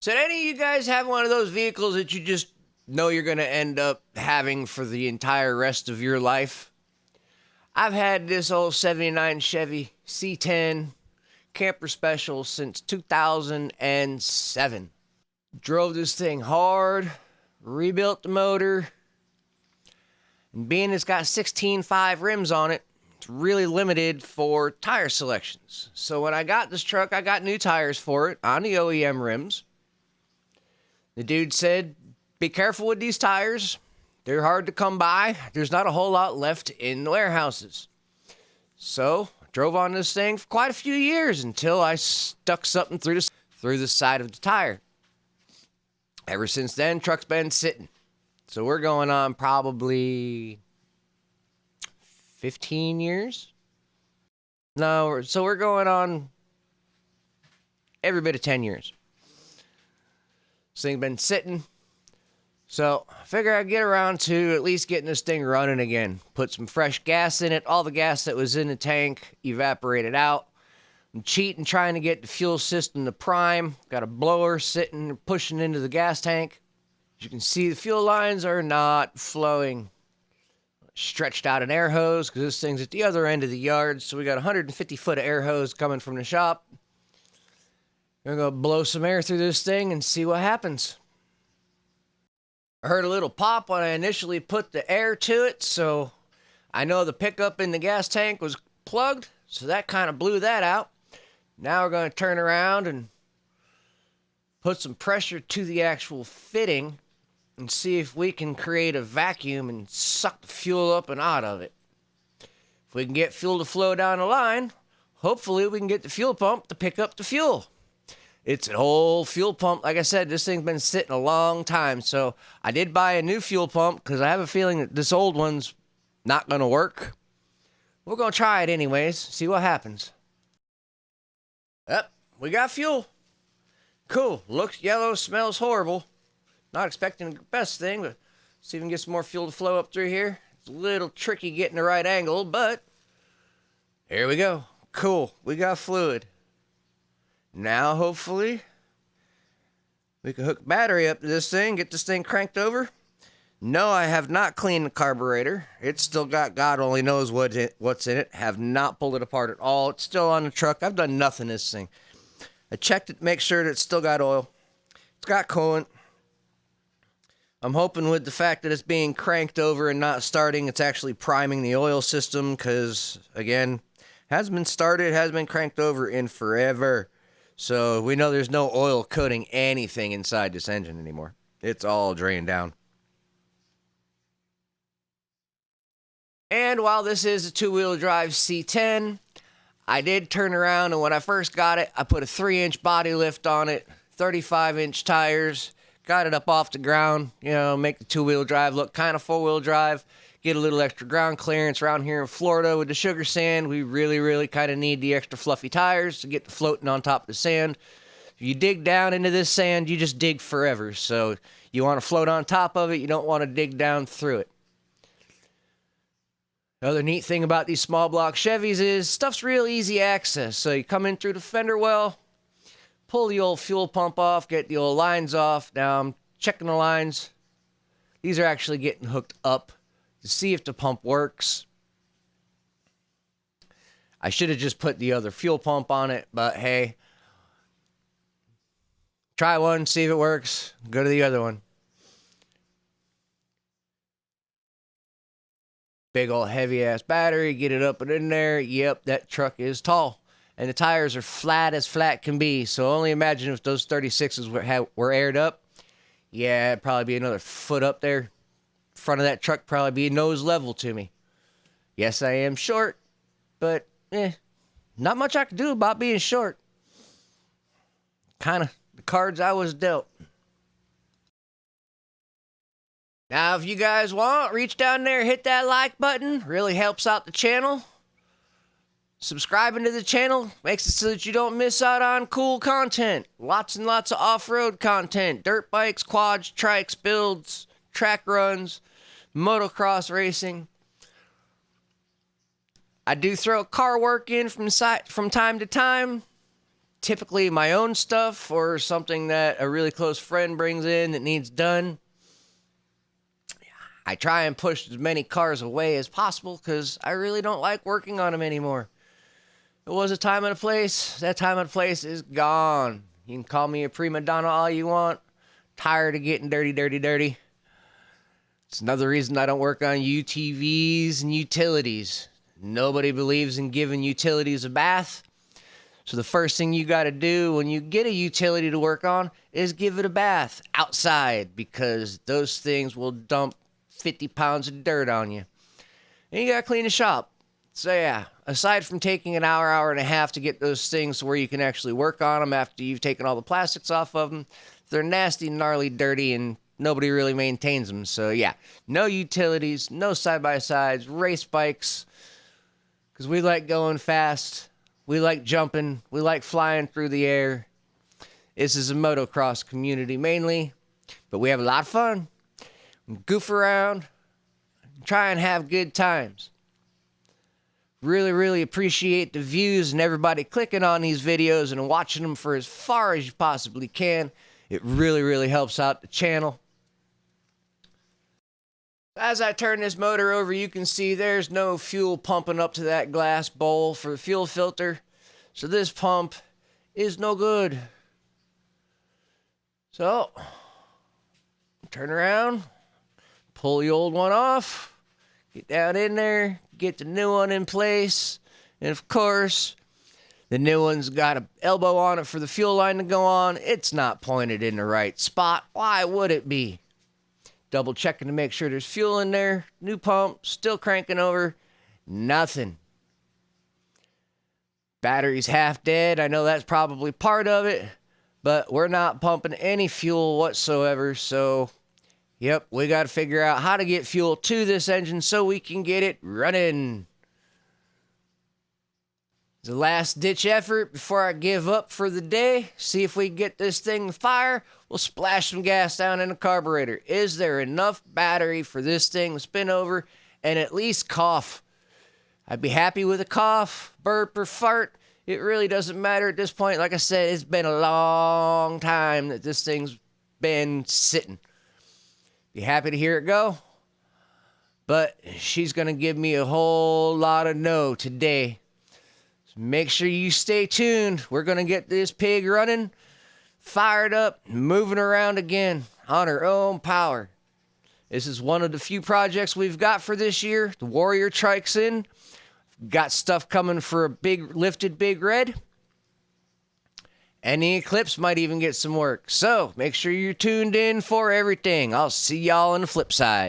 So, did any of you guys have one of those vehicles that you just know you're going to end up having for the entire rest of your life? I've had this old 79 Chevy C10 camper special since 2007. Drove this thing hard, rebuilt the motor, and being it's got 16.5 rims on it, it's really limited for tire selections. So when I got this truck, I got new tires for it on the OEM rims. The dude said, be careful with these tires. They're hard to come by. There's not a whole lot left in the warehouses. So I drove on this thing for quite a few years until I stuck something through the side of the tire. Ever since then, truck's been sitting. So we're going on probably 15 years? No, so we're going on every bit of 10 years. This thing's been sitting. So I figure I'd get around to at least getting this thing running again. Put some fresh gas in it. All the gas that was in the tank evaporated out. I'm cheating, trying to get the fuel system to prime. Got a blower sitting, pushing into the gas tank. As you can see, the fuel lines are not flowing. Stretched out an air hose because this thing's at the other end of the yard. So we got 150 foot of air hose coming from the shop. We're going to blow some air through this thing and see what happens. I heard a little pop when I initially put the air to it, so I know the pickup in the gas tank was plugged, so that kind of blew that out. Now we're going to turn around and put some pressure to the actual fitting and see if we can create a vacuum and suck the fuel up and out of it. If we can get fuel to flow down the line, hopefully we can get the fuel pump to pick up the fuel. It's an old fuel pump. Like I said, this thing's been sitting a long time. So I did buy a new fuel pump because I have a feeling that this old one's not going to work. We're going to try it anyways, see what happens. Yep, we got fuel. Cool. Looks yellow, smells horrible. Not expecting the best thing, but see if we can get some more fuel to flow up through here. It's a little tricky getting the right angle, but here we go. Cool. We got fluid. Now, hopefully, we can hook battery up to this thing, get this thing cranked over. No, I have not cleaned the carburetor. It's still got God only knows what's in it. Have not pulled it apart at all. It's still on the truck. I've done nothing to this thing. I checked it to make sure that it's still got oil. It's got coolant. I'm hoping with the fact that it's being cranked over and not starting, it's actually priming the oil system because, again, hasn't been started, hasn't been cranked over in forever. So we know there's no oil coating anything inside this engine anymore. It's all drained down. And while this is a two-wheel drive C10, I did turn around, and when I first got it, I put a 3-inch body lift on it, 35-inch tires, got it up off the ground, make the two-wheel drive look kind of four-wheel drive, get a little extra ground clearance around here in Florida with the sugar sand. We really, really kind of need the extra fluffy tires to get the floating on top of the sand. If you dig down into this sand, you just dig forever. So you want to float on top of it. You don't want to dig down through it. The other neat thing about these small block Chevys is stuff's real easy access. So you come in through the fender well, pull the old fuel pump off, get the old lines off. Now I'm checking the lines. These are actually getting hooked up to see if the pump works. I should have just put the other fuel pump on it, but hey, try one, see if it works, go to the other one. Big old heavy ass battery, get it up and in there. Yep, that truck is tall. And the tires are flat as flat can be, so only imagine if those 36s were aired up. Yeah, it'd probably be another foot up there. Front of that truck probably be nose level to me. Yes, I am short, but not much I can do about being short. Kind of the cards I was dealt. Now, if you guys want, reach down there, hit that like button. Really helps out the channel. Subscribing to the channel makes it so that you don't miss out on cool content. Lots and lots of off-road content. Dirt bikes, quads, trikes, builds, track runs, motocross racing. I do throw car work in from time to time. typically my own stuff or something that a really close friend brings in that needs done, I try and push as many cars away as possible because I really don't like working on them anymore. It was a time and a place. That time and place is gone. You can call me a prima donna all you want. Tired of getting dirty, dirty, dirty. It's another reason I don't work on UTVs and utilities. Nobody believes in giving utilities a bath. So the first thing you got to do when you get a utility to work on is give it a bath outside, because those things will dump 50 pounds of dirt on you. And you got to clean the shop. So yeah, aside from taking an hour, hour and a half to get those things to where you can actually work on them after you've taken all the plastics off of them, they're nasty, gnarly, dirty, and nobody really maintains them. So yeah, no utilities, no side-by-sides, race bikes, because we like going fast, we like jumping, we like flying through the air. This is a motocross community mainly, but we have a lot of fun. We goof around, try and have good times. Really, really appreciate the views and everybody clicking on these videos and watching them for as far as you possibly can. It really, really helps out the channel. As I turn this motor over, you can see there's no fuel pumping up to that glass bowl for the fuel filter. So this pump is no good. So, turn around, pull the old one off, get down in there, get the new one in place, and of course, the new one's got an elbow on it for the fuel line to go on. It's not pointed in the right spot. Why would it be? Double checking to make sure there's fuel in there. New pump, still cranking over. Nothing. Battery's half dead. I know that's probably part of it, but we're not pumping any fuel whatsoever. So, yep, we got to figure out how to get fuel to this engine so we can get it running. It's a last-ditch effort before I give up for the day. See if we can get this thing to fire. We'll splash some gas down in the carburetor. Is there enough battery for this thing to spin over and at least cough? I'd be happy with a cough, burp, or fart. It really doesn't matter at this point. Like I said, it's been a long time that this thing's been sitting. Be happy to hear it go. But she's going to give me a whole lot of no today. Make sure you stay tuned. We're going to get this pig running, fired up, moving around again on her own power. This is one of the few projects we've got for this year. The Warrior trike's in. Got stuff coming for a big lifted big red. And the Eclipse might even get some work. So make sure you're tuned in for everything. I'll see y'all on the flip side.